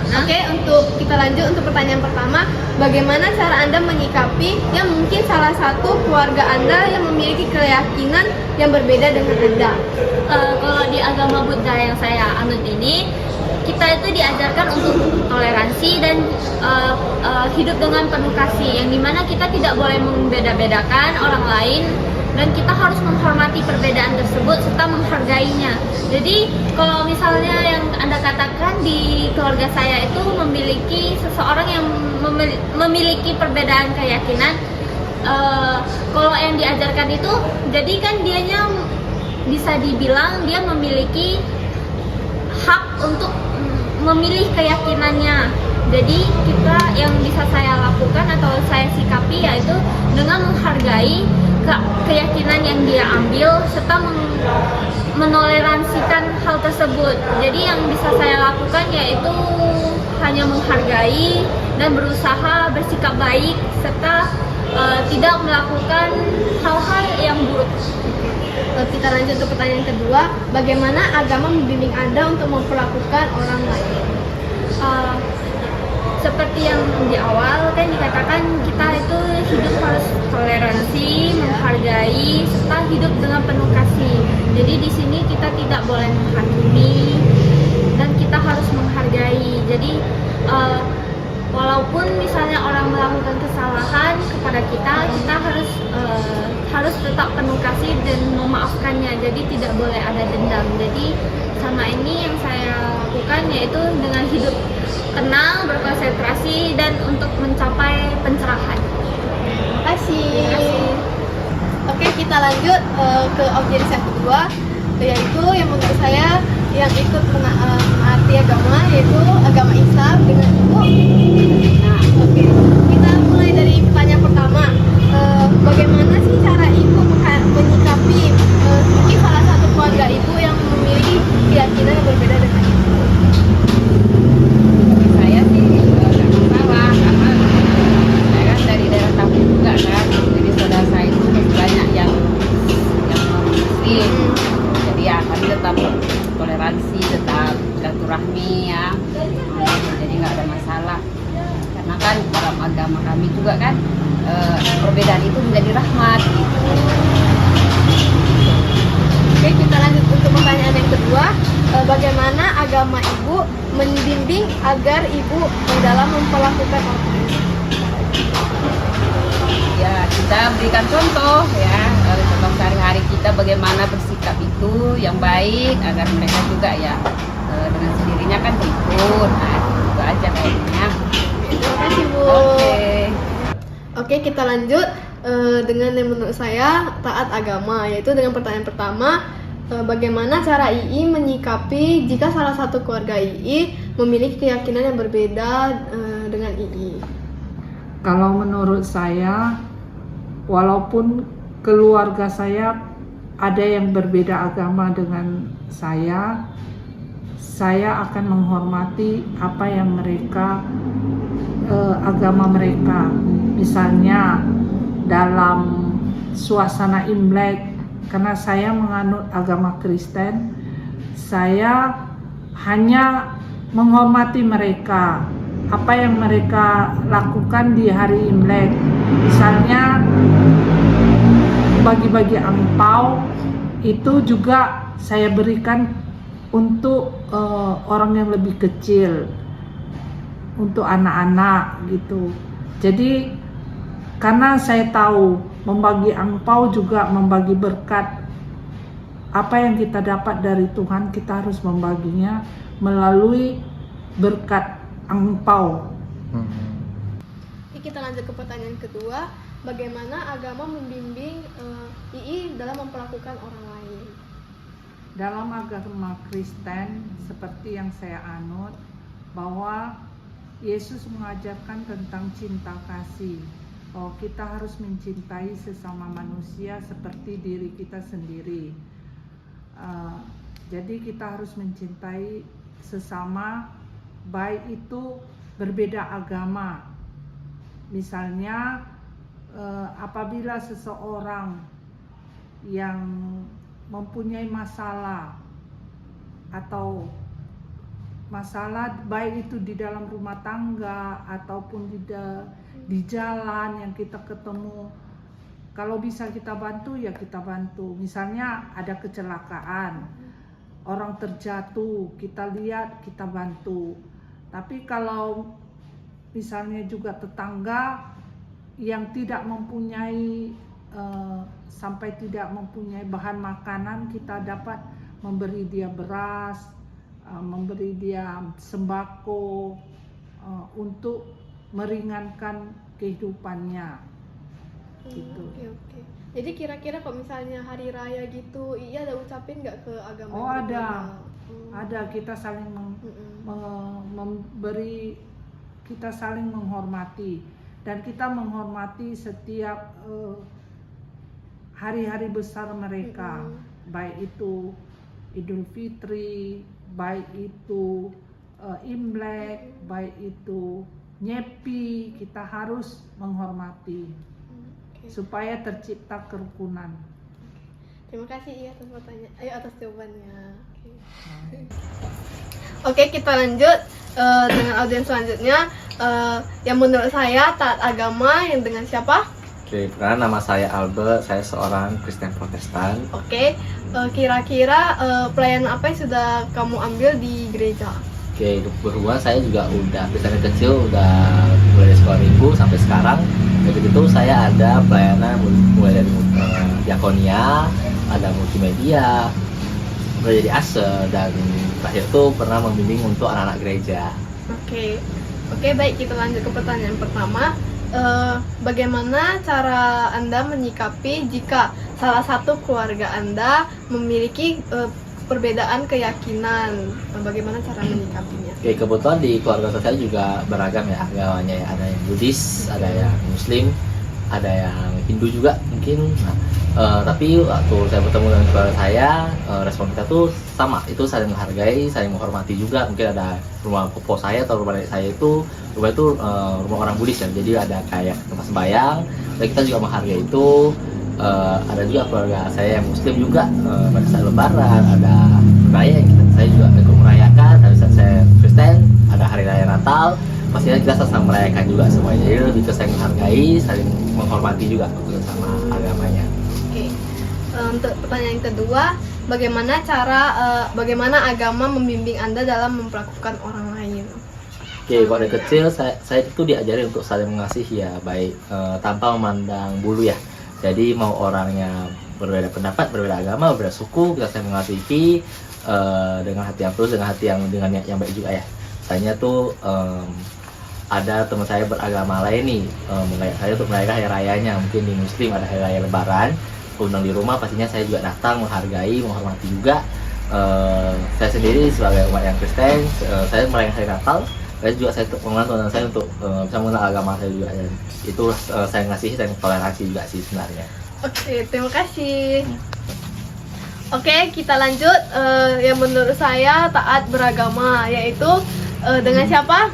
Oke, untuk kita lanjut untuk pertanyaan pertama, bagaimana cara Anda menyikapi yang mungkin salah satu keluarga Anda yang memiliki keyakinan yang berbeda dengan Anda? Kalau di agama Buddha yang saya anut ini, kita itu diajarkan untuk toleransi dan hidup dengan penuh kasih, yang dimana kita tidak boleh membeda-bedakan orang lain dan kita harus menghormati perbedaan tersebut serta menghargainya. Jadi kalau misalnya yang Anda katakan di keluarga saya itu memiliki seseorang yang memiliki perbedaan keyakinan, kalau yang diajarkan itu, jadi kan dianya bisa dibilang dia memiliki hak untuk memilih keyakinannya. Jadi kita yang bisa saya lakukan atau saya sikapi yaitu dengan menghargai keyakinan yang dia ambil serta menoleransikan hal tersebut. Jadi yang bisa saya lakukan yaitu hanya menghargai dan berusaha bersikap baik serta tidak melakukan hal-hal yang buruk. Kita lanjut ke pertanyaan kedua, bagaimana agama membimbing Anda untuk memperlakukan orang lain? Seperti yang di awal kan dikatakan kita itu hidup harus toleransi, menghargai, serta hidup dengan penuh kasih. Jadi di sini kita tidak boleh menghakimi dan kita harus menghargai. Jadi walaupun misalnya orang melakukan kesalahan kepada kita, kita harus tetap penuh kasih dan memaafkannya. Jadi tidak boleh ada dendam. Jadi sama ini yang saya lakukan yaitu dengan hidup tenang, berkonsentrasi, dan untuk mencapai pencerahan. Terima kasih. Oke, kita lanjut ke objek riset kedua, yaitu yang menurut saya yang ikut mengerti agama, yaitu agama Islam dengan ibu. Nah, oke. Kita mulai dari pertanyaan pertama. Bagaimana sih cara ibu menyikapi mungkin salah satu keluarga ibu yang memiliki keyakinan yang berbeda dengan ibu? Saya sih nggak masalah karena saya kan dari daerah Tambun juga kan, jadi saudara saya itu masih banyak yang muslim, jadi ya kami tetap toleransi, tetap silaturahmi ya, jadi nggak ada masalah karena kan dalam agama kami juga kan perbedaan itu menjadi rahmat gitu. Oke, kita lanjut untuk pertanyaan yang kedua. Bagaimana agama ibu membimbing agar ibu dalam memperlakukan orang lain? Ya, kita berikan contoh ya, contoh sehari-hari kita bagaimana bersikap itu yang baik agar mereka juga ya dengan sendirinya kan berikut. Nah, itu aja kayaknya. Terima kasih, Bu. Oke, kita lanjut dengan yang menurut saya taat agama, yaitu dengan pertanyaan pertama, bagaimana cara II menyikapi jika salah satu keluarga II memiliki keyakinan yang berbeda dengan II? Kalau menurut saya, walaupun keluarga saya ada yang berbeda agama dengan saya akan menghormati apa yang mereka agama mereka. Misalnya dalam suasana Imlek, karena saya menganut agama Kristen, saya hanya menghormati mereka. Apa yang mereka lakukan di hari Imlek, misalnya bagi-bagi angpau, itu juga saya berikan untuk orang yang lebih kecil, untuk anak-anak gitu. Jadi karena saya tahu membagi angpau juga membagi berkat. Apa yang kita dapat dari Tuhan, kita harus membaginya melalui berkat angpau. Kita lanjut ke pertanyaan kedua, bagaimana agama membimbing II dalam memperlakukan orang lain? Dalam agama Kristen seperti yang saya anut, bahwa Yesus mengajarkan tentang cinta kasih. Oh, kita harus mencintai sesama manusia seperti diri kita sendiri. Jadi kita harus mencintai sesama, baik itu berbeda agama. Misalnya apabila seseorang yang mempunyai masalah atau masalah baik itu di dalam rumah tangga ataupun di jalan yang kita ketemu. Kalau bisa kita bantu ya kita bantu. Misalnya ada kecelakaan, orang terjatuh, kita lihat, kita bantu. Tapi kalau misalnya juga tetangga yang tidak mempunyai sampai tidak mempunyai bahan makanan, kita dapat memberi dia beras, memberi dia sembako untuk meringankan kehidupannya gitu. Oke. Jadi kira-kira kalau misalnya hari raya gitu, iya ada ucapin nggak ke agama? Oh yang ada, berbeda? ada, kita saling memberi, kita saling menghormati, dan kita menghormati setiap hari-hari besar mereka, baik itu Idul Fitri, baik itu Imlek, baik itu Nyepi, kita harus menghormati supaya tercipta kerukunan. Terima kasih iya atas pertanyaan, atas jawabannya. Oke, kita lanjut dengan audiens selanjutnya. Yang menurut saya taat agama yang dengan siapa? Oke, perkenalkan nama saya Albert, saya seorang Kristen Protestan. Oke, kira-kira pelayanan apa yang sudah kamu ambil di gereja? Oke, berhubungan saya juga udah Kristen kecil, udah mulai dari sekolah minggu sampai sekarang. Jadi itu saya ada pelayanan mulai dari diakonia, ada multimedia, mulai jadi ase, dan terakhir itu pernah membimbing untuk anak-anak gereja. Oke, baik, kita lanjut ke pertanyaan pertama. Bagaimana cara Anda menyikapi jika salah satu keluarga Anda memiliki perbedaan keyakinan? Bagaimana cara menyikapinya? Oke, kebetulan di keluarga saya juga beragam ya agamanya, ya. Ada yang Buddhis, ada yang Muslim, ada yang Hindu juga mungkin. Tapi waktu saya bertemu dengan keluarga saya, respon kita tuh sama, itu saling menghargai, saling menghormati juga. Mungkin ada rumah popo saya atau rumah nenek saya itu, rumah itu rumah orang Buddhis ya, jadi ada kayak tempat sembahyang, dan kita juga menghargai itu. Ada juga keluarga saya yang Muslim juga, pada saat Lebaran ada raya yang saya juga ikut merayakan. Pada saat saya Kristen ada hari raya Natal, pastinya kita sama merayakan juga semuanya. Jadi lebih ke saling menghargai, saling menghormati juga sama agamanya. Untuk pertanyaan kedua, bagaimana agama membimbing Anda dalam memperlakukan orang lain? Oke, kalau dari kecil saya itu diajari untuk saling mengasihi ya, baik tanpa memandang bulu ya. Jadi mau orangnya berbeda pendapat, berbeda agama, berbeda suku, kita saling mengasihi dengan hati yang tulus, dengan hati dengan niat yang baik juga ya. Misalnya tuh ada teman saya beragama lain nih, mengajak saya untuk merayakan hari rayanya. Mungkin di Muslim ada hari raya Lebaran, undang di rumah, pastinya saya juga datang, menghargai, menghormati juga. Saya sendiri sebagai umat yang Kristen, saya merayakan hari Natal. Saya juga mengenal saya untuk bisa mengenal agama saya juga, dan itu saya ngasih, saya toleransi juga sih sebenarnya. Oke, terima kasih. Oke, kita lanjut. Yang menurut saya taat beragama, yaitu dengan siapa?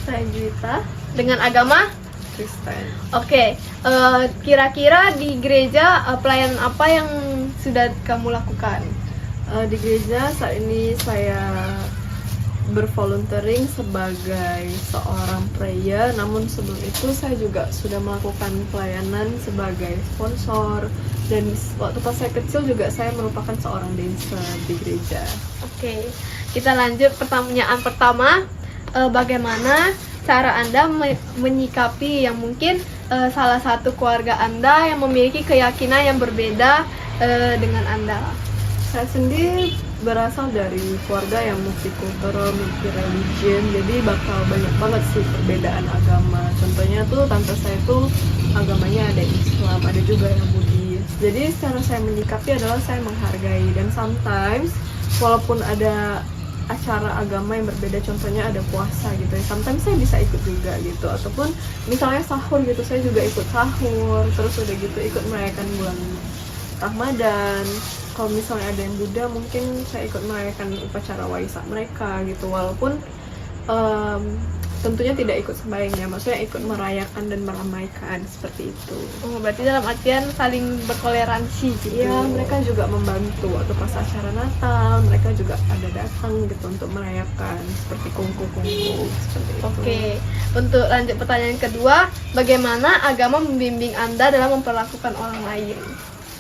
Saya Juwita. Dengan agama Kristen. Oke, kira-kira di gereja pelayanan apa yang sudah kamu lakukan? Di gereja saat ini saya bervolunteering sebagai seorang prayer, namun sebelum itu saya juga sudah melakukan pelayanan sebagai sponsor, dan waktu pas saya kecil juga saya merupakan seorang dancer di gereja. Oke, kita lanjut pertanyaan pertama. Bagaimana cara Anda menyikapi yang mungkin salah satu keluarga Anda yang memiliki keyakinan yang berbeda dengan Anda? Saya sendiri berasal dari keluarga yang multikultural, multi religion, jadi bakal banyak banget sih perbedaan agama. Contohnya tuh tante saya tuh agamanya ada Islam, ada juga yang Buddhis. Jadi cara saya menyikapi adalah saya menghargai, dan sometimes walaupun ada acara agama yang berbeda, contohnya ada puasa gitu ya, sometimes saya bisa ikut juga gitu, ataupun misalnya sahur gitu, saya juga ikut sahur, terus udah gitu ikut merayakan bulan Ramadan. Kalau misalnya ada yang Buddha, mungkin saya ikut merayakan upacara Waisak mereka gitu, walaupun tentunya tidak ikut sembahyangnya, maksudnya ikut merayakan dan meramaikan seperti itu. Oh, berarti dalam artian saling bertoleransi gitu. Ya, mereka juga membantu waktu pas acara Natal, mereka juga ada datang gitu untuk merayakan seperti kungku-kungku seperti itu. Oke, untuk lanjut pertanyaan kedua, bagaimana agama membimbing Anda dalam memperlakukan orang lain?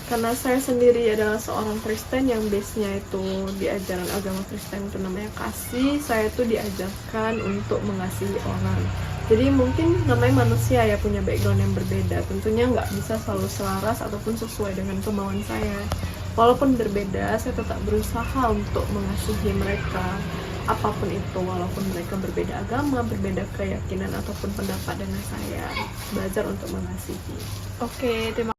Karena saya sendiri adalah seorang Kristen yang base-nya itu di ajaran agama Kristen itu namanya kasih, saya tuh diajarkan untuk mengasihi orang. Jadi mungkin namanya manusia ya punya background yang berbeda, tentunya nggak bisa selalu selaras ataupun sesuai dengan kemauan saya. Walaupun berbeda, saya tetap berusaha untuk mengasihi mereka, apapun itu, walaupun mereka berbeda agama, berbeda keyakinan ataupun pendapat dengan saya. Belajar untuk mengasihi. Oke, terima